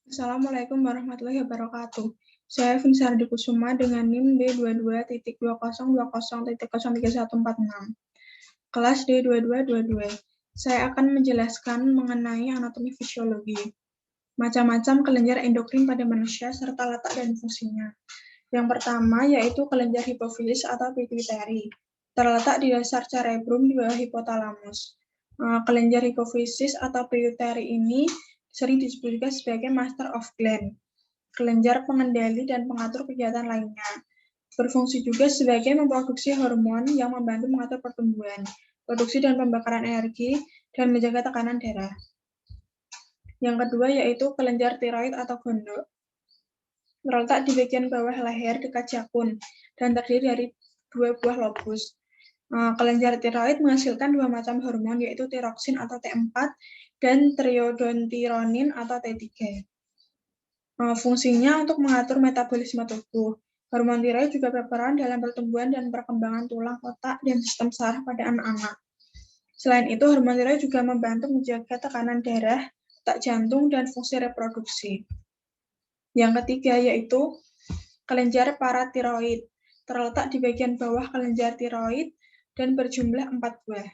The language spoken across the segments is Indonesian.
Assalamualaikum warahmatullahi wabarakatuh. Saya Vinsardi Kusuma dengan NIM D22.2020.03146. Kelas D2222. Saya akan menjelaskan mengenai anatomi fisiologi, macam-macam kelenjar endokrin pada manusia, serta letak dan fungsinya. Yang pertama yaitu kelenjar hipofisis atau pituitari, terletak di dasar cerebrum di bawah hipotalamus. Kelenjar hipofisis atau pituitari ini sering disebut juga sebagai master of gland, kelenjar pengendali dan pengatur kegiatan lainnya. Berfungsi juga sebagai memproduksi hormon yang membantu mengatur pertumbuhan, produksi dan pembakaran energi, dan menjaga tekanan darah. Yang kedua yaitu kelenjar tiroid atau gondok, terletak di bagian bawah leher dekat jakun dan terdiri dari 2 buah lobus. Kelenjar tiroid menghasilkan 2 macam hormon yaitu tiroksin atau T4 dan triodontironin atau T3. Fungsinya untuk mengatur metabolisme tubuh. Hormon tiroid juga berperan dalam pertumbuhan dan perkembangan tulang, otak, dan sistem saraf pada anak-anak. Selain itu, hormon tiroid juga membantu menjaga tekanan darah, detak jantung, dan fungsi reproduksi. Yang ketiga yaitu kelenjar paratiroid, terletak di bagian bawah kelenjar tiroid dan berjumlah 4 buah.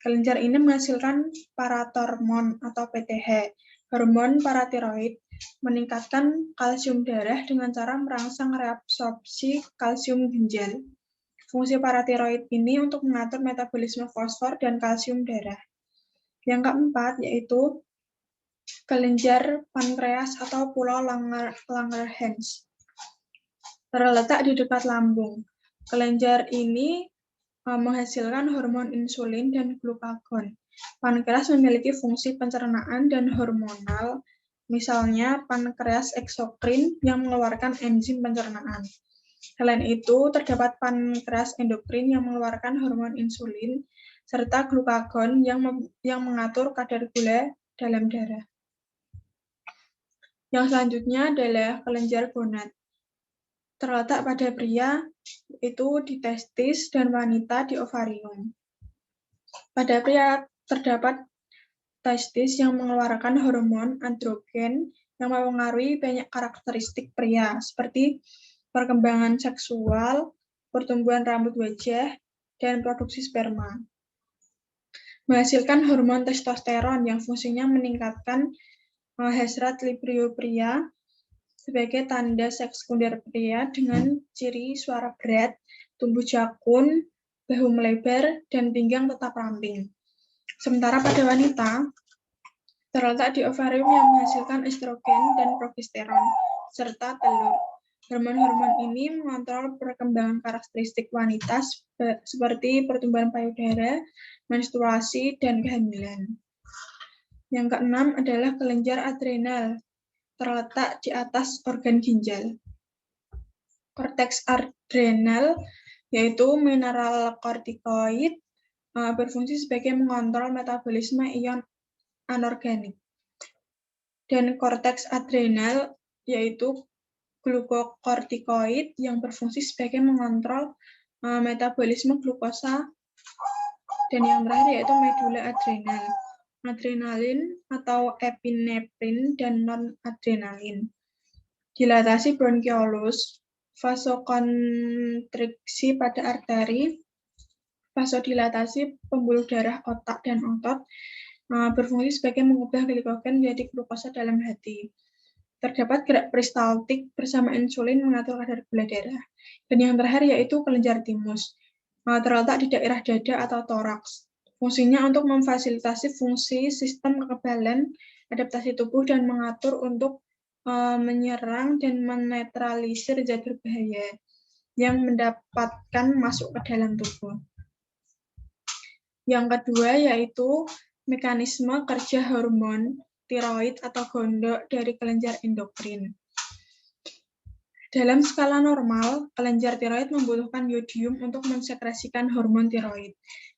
Kelenjar ini menghasilkan paratormon atau PTH. Hormon paratiroid meningkatkan kalsium darah dengan cara merangsang reabsorpsi kalsium ginjal. Fungsi paratiroid ini untuk mengatur metabolisme fosfor dan kalsium darah. Yang keempat yaitu kelenjar pankreas atau pulau Langerhans, terletak di dekat lambung. Kelenjar ini menghasilkan hormon insulin dan glukagon. Pankreas memiliki fungsi pencernaan dan hormonal, misalnya pankreas eksokrin yang mengeluarkan enzim pencernaan. Selain itu, terdapat pankreas endokrin yang mengeluarkan hormon insulin, serta glukagon yang mengatur kadar gula dalam darah. Yang selanjutnya adalah kelenjar gonad. Terletak pada pria itu di testis dan wanita di ovarium. Pada pria terdapat testis yang mengeluarkan hormon androgen yang mempengaruhi banyak karakteristik pria seperti perkembangan seksual, pertumbuhan rambut wajah, dan produksi sperma. Menghasilkan hormon testosteron yang fungsinya meningkatkan hasrat libido pria sebagai tanda seks sekunder pria dengan ciri suara berat, tumbuh jakun, bahu melebar, dan pinggang tetap ramping. Sementara pada wanita, terletak di ovarium yang menghasilkan estrogen dan progesteron, serta telur. Hormon-hormon ini mengontrol perkembangan karakteristik wanita seperti pertumbuhan payudara, menstruasi, dan kehamilan. Yang keenam adalah kelenjar adrenal, terletak di atas organ ginjal. Korteks adrenal yaitu mineral kortikoid berfungsi sebagai mengontrol metabolisme ion anorganik. Dan korteks adrenal yaitu glukokortikoid yang berfungsi sebagai mengontrol metabolisme glukosa. Dan yang terakhir yaitu medula adrenal, adrenalin atau epinefrin dan non-adrenalin. Dilatasi bronkiolus, vasokonstriksi pada arteri, vasodilatasi pembuluh darah otak dan otot, berfungsi sebagai mengubah glikogen menjadi glukosa dalam hati. Terdapat gerak peristaltik bersama insulin mengatur kadar gula darah. Dan yang terakhir yaitu kelenjar timus, terletak di daerah dada atau toraks. Fungsinya untuk memfasilitasi fungsi sistem kekebalan, adaptasi tubuh, dan mengatur untuk menyerang dan menetralisir zat berbahaya yang mendapatkan masuk ke dalam tubuh. Yang kedua yaitu mekanisme kerja hormon tiroid atau gondok dari kelenjar endokrin. Dalam skala normal, kelenjar tiroid membutuhkan yodium untuk mensekresikan hormon tiroid.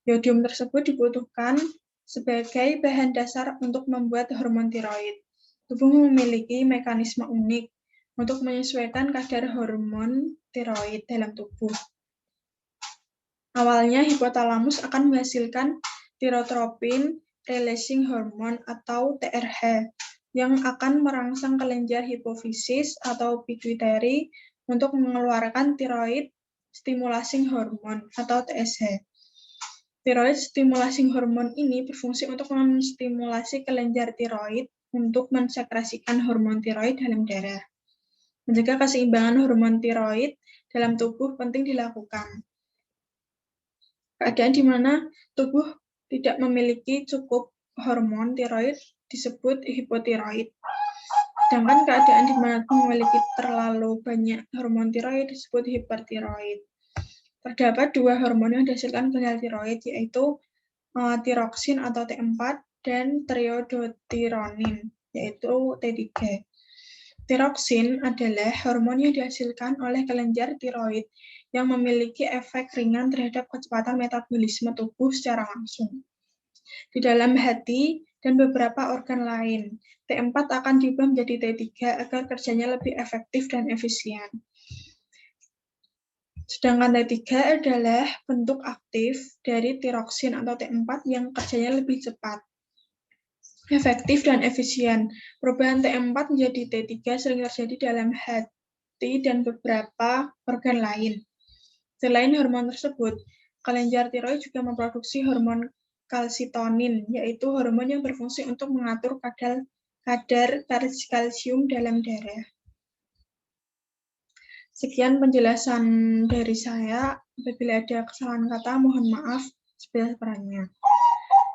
Yodium tersebut dibutuhkan sebagai bahan dasar untuk membuat hormon tiroid. Tubuh memiliki mekanisme unik untuk menyesuaikan kadar hormon tiroid dalam tubuh. Awalnya, hipotalamus akan menghasilkan tirotropin releasing hormone atau TRH. yang akan merangsang kelenjar hipofisis atau pituitary untuk mengeluarkan thyroid stimulating hormone atau TSH. Thyroid stimulating hormone ini berfungsi untuk menstimulasi kelenjar tiroid untuk mensekresikan hormon tiroid dalam darah. Menjaga keseimbangan hormon tiroid dalam tubuh penting dilakukan. Keadaan di mana tubuh tidak memiliki cukup hormon tiroid disebut hipotiroid. Sedangkan keadaan di mana tubuh memiliki terlalu banyak hormon tiroid disebut hipertiroid. Terdapat dua hormon yang dihasilkan gland tiroid, yaitu tiroksin atau T4 dan triodotironin, yaitu T3. Tiroksin adalah hormon yang dihasilkan oleh kelenjar tiroid yang memiliki efek ringan terhadap kecepatan metabolisme tubuh secara langsung. Di dalam hati dan beberapa organ lain, T4 akan diubah menjadi T3 agar kerjanya lebih efektif dan efisien. Sedangkan T3 adalah bentuk aktif dari tiroksin atau T4 yang kerjanya lebih cepat, efektif, dan efisien. Perubahan T4 menjadi T3 sering terjadi dalam hati dan beberapa organ lain. Selain hormon tersebut, kelenjar tiroid juga memproduksi hormon kalsitonin, yaitu hormon yang berfungsi untuk mengatur kadar kalsium dalam darah. Sekian penjelasan dari saya. Apabila ada kesalahan kata, mohon maaf sebesar-besarnya.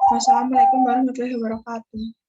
Wassalamualaikum warahmatullahi wabarakatuh.